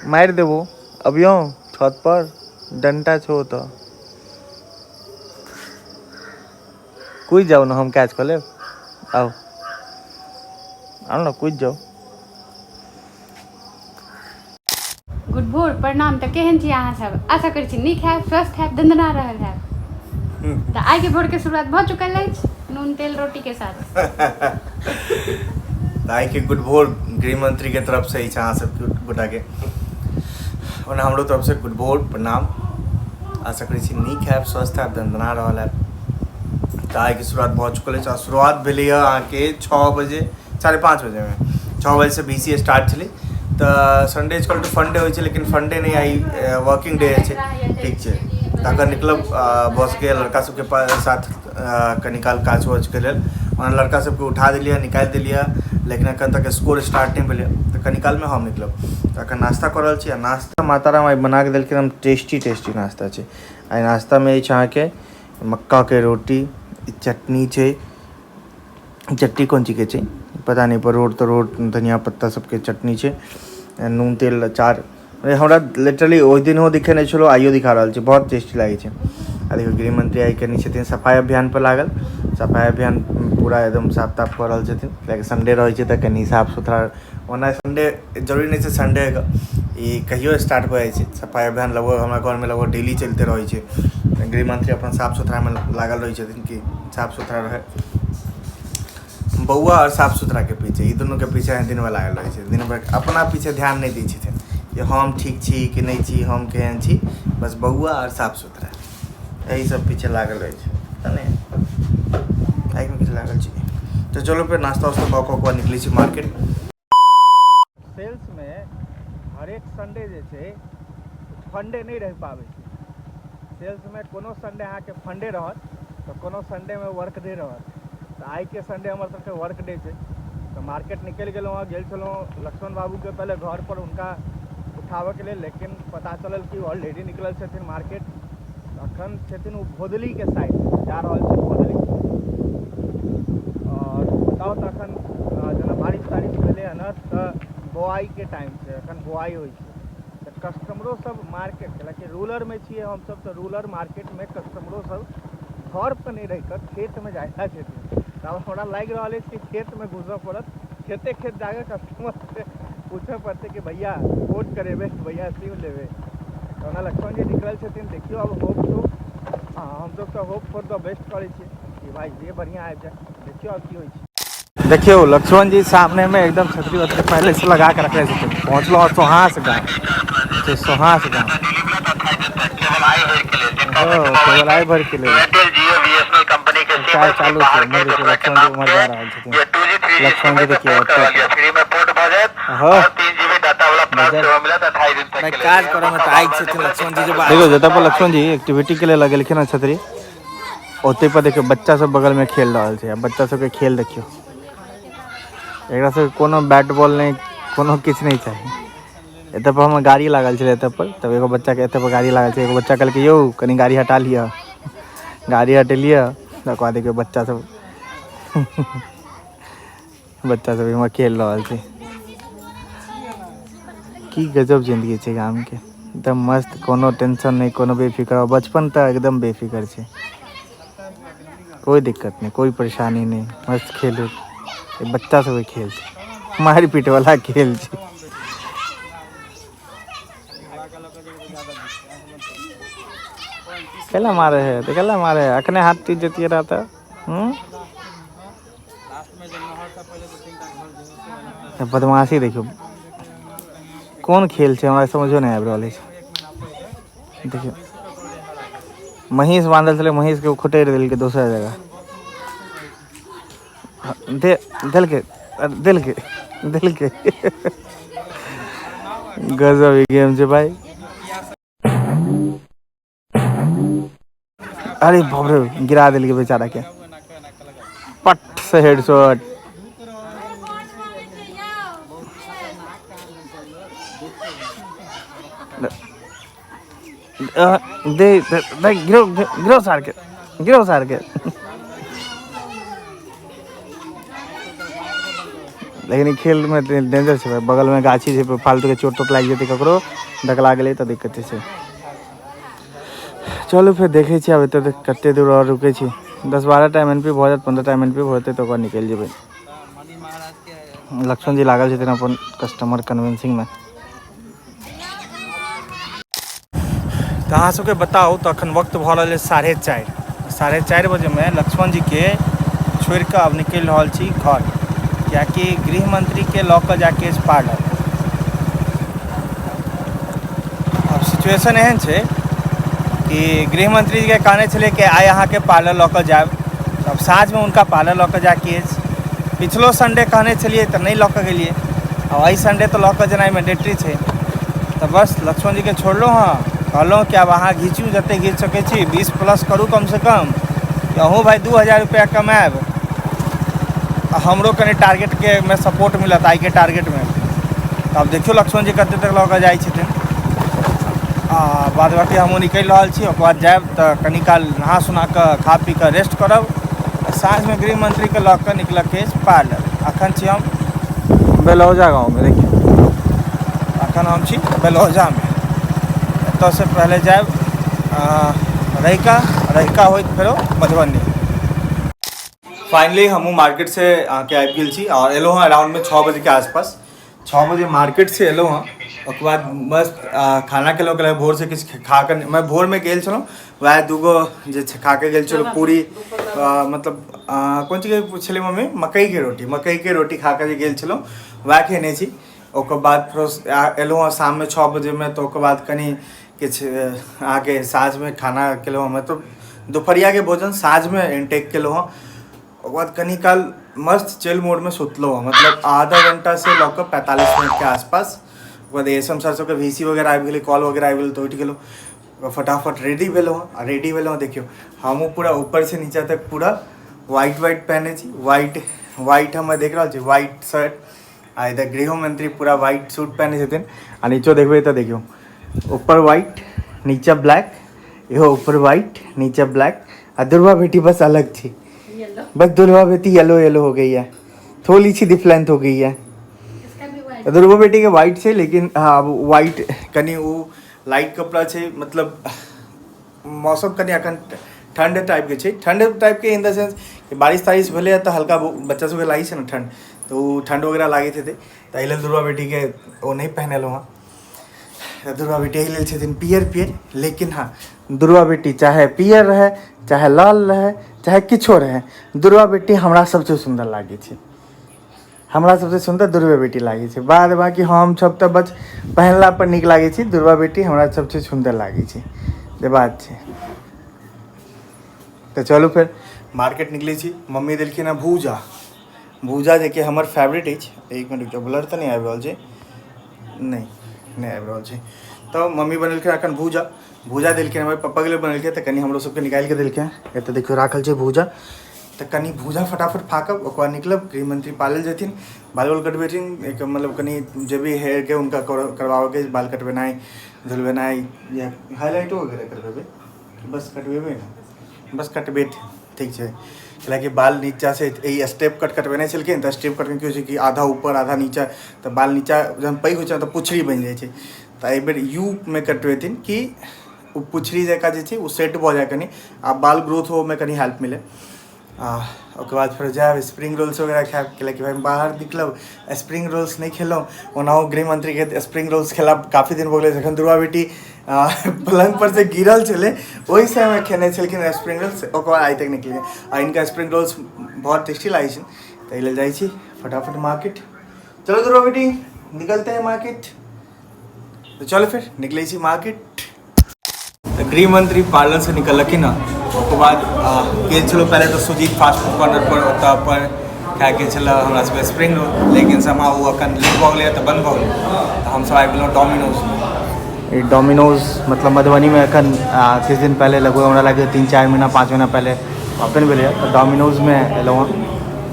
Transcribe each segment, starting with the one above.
मार देवो अभियो छत पर डंटा छो तो कूद जाओ ना, हम कैच कर ले। आओ आओ ना, कूद जाओ। गुड भोर प्रणाम। तऽ केहन छी अहाँ सब? आशा करै छी नीक हैब, स्वस्थ हैब, दंदना रहल हैब। तऽ आइ के भोर के शुरुआत भऽ चुकल अछि नून तेल रोटी के साथ। आइ के गुड भोर गृह मंत्री के तरफ से अहाँ सब गोटा के और हमरो तरफ से गुड भोर प्रणाम। आशा करै छी नीक हैब, स्वस्थ हैब, दंदना रहल हैब। तऽ आइ के शुरुआत भऽ चुकल अछि। शुरुआत भेलै अहाँ के 6 बजे 5:30 बजे में। 6 बजे से BCA स्टार्ट छलै। तऽ संडे इज कॉल टू फंडे होइ छै, लेकिन फंडे नहीं आई वर्किंग डे छै। ठीक छै, तकर निकलब बॉस के लड़का सबके साथ कनी काल काज वाज के लेल ओना लड़का सबके उठा दिलिए, निकाल दिलिए, लेकिन अखन तक स्कोर स्टार्ट नहीं भेलै। तऽ कनी काल में हम निकलब। तऽ अखन नाश्ता कर रहल छी। नाश्ता माताराम आई बना के देलखिन, हम टेस्टी नाश्ता छै। आई नाश्ता में अछि अहाँ के मक्का के रोटी, चटनी छै। चटनी कोन चीज के छै पता नहीं, परोड़ तरोड़ धनिया पत्ता सबके चटनी छै, नून तेल अचार। हमरा लिटरली ओहि दिन दिखेने छलो, आइयो दिखा रहल छै, बहुत टेस्टी लागे छै। आ देखियो गृह मंत्री आई कनी छथिन सफाई अभियान पर लागल। सफाई अभियान पूरा एकदम साफ ताफ कऽ रहल छथिन, कियाकि संडे रहै छै तऽ कनी साफ सुथरा। ओना संडे जरूरी नहीं छै संडे ई कहियो स्टार्ट भऽ जाइ छै सफाई अभियान। लगभग हमरा घर में लगभग डेली चलते रहै छै। गृह मंत्री अपन साफ सुथरा में लागल रहै छथिन कि साफ सुथरा रहे। बौआ और साफ सुथरा के पीछे, ई दुनू के पीछे दिन में लागल रहे छै। दिन भर अपना पीछे ध्यान नहीं दै छथिन कि हम ठीक छी कि नहीं छी, हम केहन छी। बस बौआ और साफ सुथरा यही सब पीछे लागल रहे छै। में पीछे लागल छी। तो चलो फिर नाश्ता वास्ता कऽ निकली छी मार्केट। सेल्स में हर एक संडे जे छै फंडे नहीं रह पाबै छै। सेल्स में कोनो संडे अहाँ के फंडे रहत तो कोनो संडे में वर्क डे रहत। तो आई के संडे हमर सबके वर्क डे छै। तो मार्केट निकल गेलहुँ, गेल छलहुँ लक्ष्मण बाबू के पहले घर पर उनका उठाबऽ के लिए, लेकिन पता चलल कि ऑलरेडी निकलल छथिन मार्केट। अखन छथिन वो भोदली के साइड जा रहल छै भोदली। और बताओ तो अखन जेना बारिश तारिश भेलै हँ न, तऽ बोआई के टाइम छै, अखन बोआई होइ छै। तऽ कस्टमरो सब मार्केट, हालांकि रूरल में छियै हम सब, तो रूरल मार्केट में कस्टमरो सब घर पर नहीं रह कर खेत में जाता छथिन। तब हमरा लागि रहल अछि कि खेत में घुसऽ पड़त, खेते खेत जाकर कस्टमर से पूछऽ पड़तै कि भैया वोट करेबै, भैया सिम लेबै। तो ओना लक्ष्मण जी निकलल छथिन। देखियो अब होप तो हम सब तो होप फॉर द बेस्ट करै छियै कि भाई ये बढ़िया आबि जाए। देखियो अब की होइ छै। देखियो लक्ष्मण जी सामने में एकदम छतरी वतरी पहले से लगा के रखे छथिन। पहुँचलो सोहास गाँव, सोहास गाँव केवल आय भर के लिए चाय चालू छै। उमर देखियो लक्ष्मण जी उमर जा रहल छथिन। लक्ष्मण जी देखियो काज करे में तो आइ छथिन लक्ष्मण जी। देखियो जतऽ पर लक्ष्मण जी एक्टिविटी के लिए लगेलखिन हँ छतरी, ओते पर देखियो बच्चा सब बगल में खेल रहल छै। बच्चा सबके खेल देखियो, एकरा सबके कोनो बैट बॉल नहीं, कोनो किछ नहीं चाही। एतऽ पर हमर गाड़ी लागल छलै एतऽ पर, तब एगो बच्चा के एतऽ पर गाड़ी लागल छै। एगो बच्चा कहलकै यौ कनी गाड़ी हटा लिअ, गाड़ी हटेलियै। तकर बाद देखियो बच्चा सब बच्चा सब एम्हर खेल रहल छै। की गजब जिंदगी छै गाम के, एकदम मस्त, कोनो टेंशन नहीं, कोनो बेफिक्र। बचपन तऽ एकदम बेफिक्र छै, कोई दिक्कत नहीं, कोई परेशानी नहीं, मस्त खेलू। बच्चा सबके खेल छै, मारि पीट वाला खेल छै। कैला मारे है तो कैला मारे है, अखने हाथ टूट जतिये रहा था। बदमाशी देखियो, कोन खेल छै हमरा समझो नहीं आबि रहल अछि। देखियो महीष बांधल छलै, महीष के खुटैर देलकै दोसर जगह। देलकै गजब ई गेम छै भाई। अरे बाप रे, गिरा देलकै बेचारा के, पट से हेडशॉट। गिरो सार के। लेकिन ई खेल में डेंजर छै, बगल में गाछी छै, फालतू के चोट तोट लागि जेतै ककरो, डकला गेलै तऽ दिक्कत छै। चलू फिर देखै छी आब एतऽ कते दूर और रुकै छी, 10-12 टा MNP भऽ जायत, 15 टा MNP भऽ जेतै तऽ ओकर निकलि जेबै। लक्ष्मण जी लागल छथिन अपन कस्टमर कन्विंसिंग में। तऽ अहाँ सबके बताउ तऽ अखन वक्त भऽ रहल है 4:30 बजे में लक्ष्मण जी के छोड़ कऽ अब निकलि रहल छी घर, कियाकि गृह मंत्री के लऽ कऽ जाके पार्लर। अब सिचुएशन एहन छै कि गृह मंत्री जी के कहने छलै कि आइ अहाँ के पार्लर लऽ कऽ जायब, तब साँझ में हुनका पार्लर लऽ कऽ जाके पिछलो संडे कहने छलिए तऽ नहीं लऽ कऽ गेलिए, और एहि संडे तो लऽ कऽ जेनाइ मैंडेटरी छै। तो बस लक्ष्मण जी के छोड़लहुँ हाँ, कहलहुँ कि अब अहाँ घीचू जते घीच सकै छी, 20+ करू कम से कम, अहूँ भाई 2000 रुपया कमाएब, हमरो कनि टारगेट के में सपोर्ट मिलत आइ के टारगेट में। तब देखियो लक्ष्मण जी कते तक लऽ कऽ जाइ छथिन। बाद बाकी हमहूँ निकलि रहल छी, ओकर बाद जायब तऽ कनि काल नहा सुना कऽ खा पी कऽ रेस्ट करब, साँझ में गृह मंत्री के लऽ कऽ निकलऽ के पार्लर। अखन छी हम बेलौजा गाँव में, देखियो अखन हम छी बेलौजा में। एतऽ से पहले जायब रहिका होइत फेरो मधुबनी। फाइनली हमहूँ मार्केट से आके आबि गेल छी और एलहुँ हँ अराउंड में 6 बजे के आसपास। 6 बजे मार्केट से एलहुँ हँ, ओकर बाद बस खाना खेलहुँ, कहलहुँ भोर से किछु खा कर, मैं भोर में गेल छलहुँ, वएह दूगो जे खा के गेल छलहुँ पूरी, मतलब कोन चीज छलै मम्मी, मकई के रोटी खा कर जे गेल छलहुँ वएह खेने छी। ओकर बाद फेर एलहुँ हँ शाम में 6 बजे में, तो ओकर बाद कनि किछु आके साँझ में खाना खेलहुँ, मतलब दोपहरिया के भोजन साँझ में इनटेक केलहुँ हँ। ओकर बाद कनि काल मस्त चिल मोड में सुतलहुँ हँ, मतलब आधा घंटा से लऽ कऽ 45 मिनट के आसपास। ओकर बाद एसम सर सबके VC वगैरह आबि गेलै, कॉल वगैरह आबि गेलै, तऽ उठि गेलहुँ, फटाफट रेडी भेलहुँ हँ। रेडी भेलहुँ, देखियो हमहूँ पूरा ऊपर से नीचा तक पूरा व्हाइट पहने छी, व्हाइट हम देख रहल छी, व्हाइट शर्ट, आ इधर गृह मंत्री पूरा व्हाइट सूट पहने छथिन, आ नीचो देखबै तऽ देखियो ऊपर व्हाइट नीचा ब्लैक, इहो ऊपर व्हाइट नीचा ब्लैक, आ दुर्वा बेटी बस अलग थी, बस दुर्वा बेटी येलो हो गई है, थोड़ी सी डिफरेंट हो गई है। दुर्वा बेटी के व्हाइट छै, लेकिन हाँ व्हाइट कनि वो लाइट कपड़ा छै, मतलब मौसम कनि अखन ठंड टाइप के छै, ठंड टाइप के इन द सेंस कि बारिश तारिश भेलै तऽ हल्का बच्चा सबके लागै छै ने ठंड, तो ठंड वगैरह लागैत हेतै, ताहि लेल दुर्वा बेटी के ओ नहीं पहनेलहुँ हँ। दुर्वा बेटी एहि लेल छथिन पियर, लेकिन हाँ दुर्वा बेटी चाहे पियर रहे, चाहे लाल रहे, चाहे किछो रहे, दुर्वा बेटी हमरा सबसे सुंदर लागे छै, हमरा सबसे सुंदर दुर्वा बेटी लागे छै। बाद बाकी हम सब तऽ बस पहनला पर नीक लागे छै, दुर्वा बेटी हमरा सबसे सुंदर लागे छै, जे बात छै। तो चलू फिर मार्केट निकले छी। मम्मी देलखिन हँ भूजा जे कि हमर फेवरेट अछि। 1 मिनट रुकियो, ब्लर तऽ नहीं आबि रहल छै, नहीं आबि रहल छै। तो मम्मी बनेलखिन एखन भूजा देलखिन, हमर पप्पा के लिए बनेलखिन, तऽ कनि हमरो सबके निकालि के देलखिन। एतऽ देखियो राखल छै भूजा, तऽ कनि भूजा फटाफट फाकब, ओकर बाद निकलब। गृह मंत्री पार्लर जेथिन, बाल कटबेथिन, एक मतलब कनि जे भी हेयर के उनका करवाओगे, बाल कटबेनाइ, धुलबेनाइ, या हाईलाइटो वगैरह करबेबै, बस कटबेबै ना, बस कटबेट ठीक छै। कैलाकि बाल नीचा से स्टेप कट कटबेने छलखिन, तऽ स्टेप कटमे की होइ छै कि आधा ऊपर आधा नीचा, तऽ बाल नीचा जहन पैघ होइ छै तऽ पुछड़ी बनि जाइ छै, तऽ एहि बेर यू में कटबेथिन कि ओ पुछड़ी जकाँ जे छै ओ सेट भऽ जाए कनि, आ बाल ग्रोथ होमे कनि हेल्प मिले। ओकर बाद फेर जायब स्प्रिंग रोल्स वगैरह खायब, कैलाकि भाई बाहर निकलब स्प्रिंग रोल्स नहीं खेलहुँ। ओनाहो गृह मंत्री के स्प्रिंग रोल्स खेला काफ़ी दिन भऽ गेलै, जखन दुर्वा बेटी पलंग पर से गिरल छलै ओहि समय खेने छलखिन स्प्रिंग रोल्स, ओकर बाद आइ तक नहीं खेलिए। आ इनका स्प्रिंग रोल्स बहुत टेस्टी लागै छै, ताहि लेल जाइ छी फटाफट मार्केट। चलो दुर्वा बेटी निकलते हैं मार्केट, तो चलो फिर निकले छी मार्केट। तो गृह मंत्री पार्लर से निकलखिन हँ, ओकर बाद गेल छलहुँ पहले तो सुजीत फास्ट फूड कॉर्नर पर, ओतऽ पर खाएके छलै हमरा सबके स्प्रिंग रोल, लेकिन समा ओ अखन लेट भऽ गेलै तऽ बंद भऽ गेलै, तऽ हमसब आबि गेलहुँ डोमिनोज। डोमिनोज मतलब मधुबनी में एखन किछु दिन पहले लगभग हमरा लगे 3-4 महीना 5 महीना पहले ओपन भेलै, तऽ डोमिनोज में एलहुँ हँ।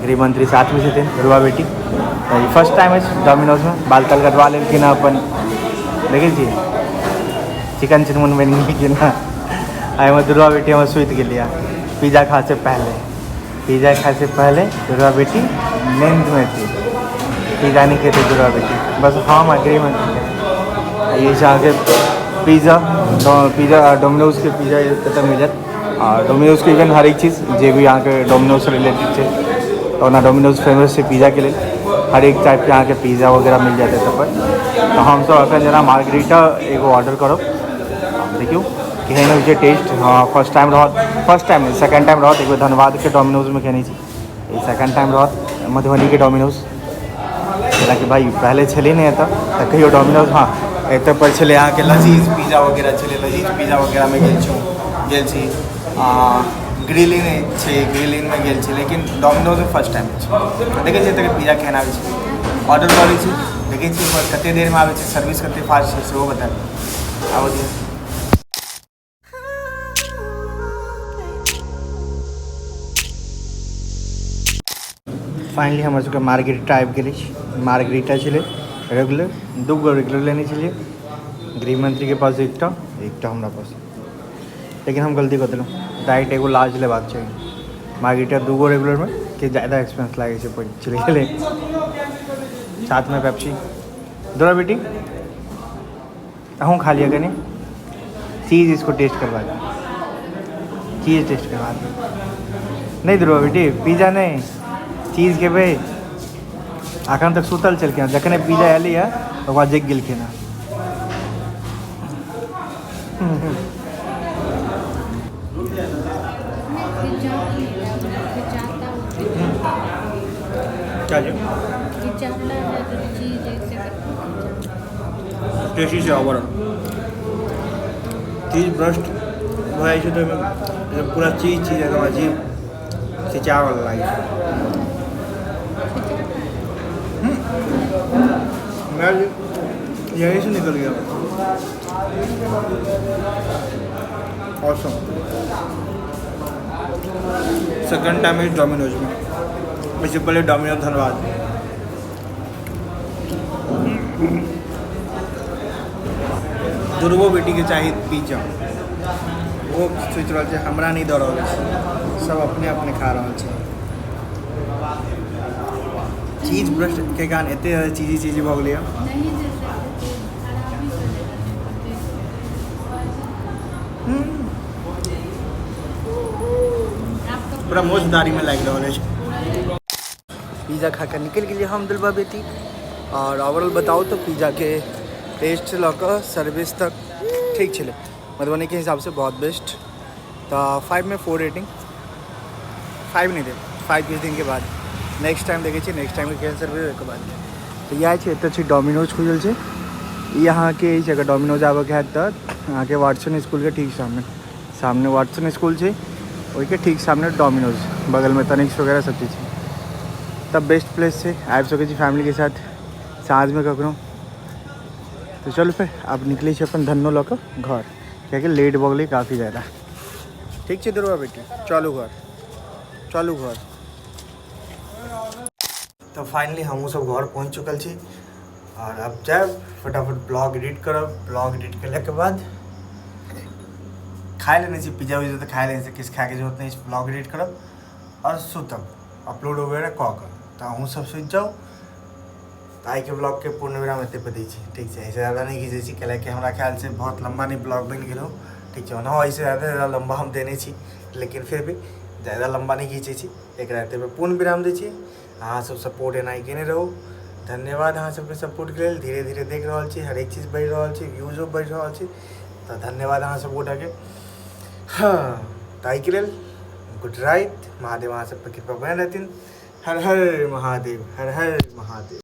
गृह मंत्री साथ में छथिन, दुर्वा बेटी, तऽ ई फर्स्ट टाइम अछि डोमिनोज में। बाल ताल कटवा लेलखिन हँ अपन, देखै छियै चिकन चुनमुन बनि गेलखिन हँ। एहिमे दुर्वा बेटी हमर सुति गेलिए पिज़्ज़ा खाए से पहले दुर्वा बेटी नींद में थी। पिज़्ज़ा नहीं खेते दुर्गा बेटी, बस हम गृह मंत्री ये जहाँ के पिज़्ज़ा डोमिनोज के पिज़्ज़ा कतऽ मिलत और डोमिनोज के इवन हर एक चीज़ जे भी यहाँ के डोमिनोज से रिलेटेड है तो ना डोमिनोज फेमस है पिज़्ज़ा के लिए, हर एक टाइप के यहाँ के पिज़्ज़ा वगैरह मिल जाते सब पर। तो हम सब अखन जना मार्गरीटा एगो ऑर्डर करो, देखियो केहन होइ छै टेस्ट। हाँ फर्स्ट टाइम रहत, फर्स्ट टाइम नहीं सेकेंड टाइम रहत, एक बेर धनबाद के डोमिनोज में खेने छी, ये सेकेंड टाइम रहत मधुबनी के डोमिनोज। हालांकि भाई पहले छलै नहीं एतऽ तऽ कहियो डोमिनोज, हाँ एतऽ पर छलै अहाँके लजीज पिज़्ज़ा वगैरह छलै, लजीज पिज़्ज़ा वगैरह में गेल छी ग्रिलिन छै, ग्रिलिन में गेल छी, लेकिन डोमिनोज में फर्स्ट टाइम छै। देखै छियै एतऽ पिज़्ज़ा खेने आबै छै, ऑर्डर करै छी, देखै छियै कतेक देर में आबै छै, सर्विस कतेक फास्ट छै सेहो बतायब। आबऽ दियौ। फाइनली हमर सबके मार्गरीटा आबि गेल अछि। मार्गरीटा छलै रेगुलर, दूगो रेगुलर लेने छलिए, गृह मंत्री के पास एकटा हमरा पास, लेकिन हम गलती कर देलहुँ, डायरेक्ट एगो लार्ज लेबाक चाहिए। मार्गरीटा दूगो रेगुलर में कि ज़्यादा एक्सपेंस लागै छै चले गेलै, साथ में पेप्सी। दुर्गा बेटी अहूँ खा लिया कनी चीज़, इसको टेस्ट करवा दो, चीज़ टेस्ट करवा दो। नहीं दुर्गा बेटी पिज़्ज़ा नहीं, चीज़ के भाई अखन तक सुतल छलखिन, जखने पिज़्ज़ा एलै ओकर बाद जगि गेलखिन हँ। क्या टेस्टी से ओवर चीज ब्रस्ट भऽ जाइ छै तऽ ओहिमे पूरा चीज एकदम अजीब खिंचावल लागै छै। यहीं से निकल गया ऑसम। सेकंड टाइम इस डोमिनोज में, इससे पहले डोमिनोज धनबाद। दुर्गो बेटी के चाहिए पिज्जा, वो सोच रहा है हमरा नहीं दऽ रहल छै, सब अपने अपने खा रहा है। चीज ब्रस्ट के कारण एते ज़्यादा चीजी भऽ गेलै पूरा मोजदारी में लागि रहल है। पिज़्ज़ा खा कर निकल गए हम दुर्गा बेटी, और ओवरऑल बताओ तो पिज़्ज़ा के टेस्ट लऽ सर्विस तक ठीक छलै, मधुबनी के हिसाब से बहुत बेस्ट। तो 5 में 4 रेटिंग, 5 नहीं दे, 5 किस दिन के बाद नेक्स्ट टाइम देखे छी, नेक्स्ट टाइम के केहन सर्विस के बाद। तो यह छै एतऽ छै डोमिनोज खुजल छै, यहाँ के अगर डोमिनोज आबऽ के हैत तऽ अहाँके वाटसन स्कूल के ठीक सामने वाटसन स्कूल छै, ओहिके ठीक सामने डोमिनोज, बगल में तनिष्क वगैरह सब चीज़ छै। तब बेस्ट प्लेस छै, आबि सकै छी फैमिली के साथ साँझ में कखनो। तो चलो फिर अब निकले अपन धन्नो लऽ कऽ घर, कियाकि लेट भऽ गेलै काफ़ी ज़्यादा। ठीक छै दुर्गा बेटी, चलू घर, चलू घर। तो फाइनली हमहूँ सब घर पहुँच चुकल छी, और अब जायब फटाफट ब्लॉग एडिट करब। ब्लॉग एडिट करने के बाद खाए लेने छी पिज्जा विज्जा, तो खाए लेने से किछु खाए के जरूरत नहीं, ब्लॉग एडिट करब और सुतब, अपलोड वगैरह कऽ कऽ। तो अहूँ सब सुति जाओ। तो आई के ब्लॉग के पूर्ण विराम एते पे दै छी, ठीक है। ऐसे ज़्यादा नहीं खींचे छी, कैलाकि हमरा ख्याल से बहुत लंबा नहीं ब्लॉग बन गेल, ठीक है। ना ऐसे ज़्यादा लंबा हम देने छी, लेकिन फिर भी ज़्यादा लंबा नहीं खींचे छी, एक एते पे पूर्ण विराम दै छी। अहाँ सब सपोर्ट एनाही केने रहू, धन्यवाद अहाँ सबके सपोर्ट के लेल। धीरे धीरे देख रहल छी, हर एक चीज़ बढ़ि रहल छै, व्यूजो बढ़ि रहल छै, तो धन्यवाद अहाँ सपोर्ट के। हाँ ताई के लेल गुड राइट, महादेव अहाँ सब पर कृपा बने रहथिन। हर हर महादेव, हर हर महादेव।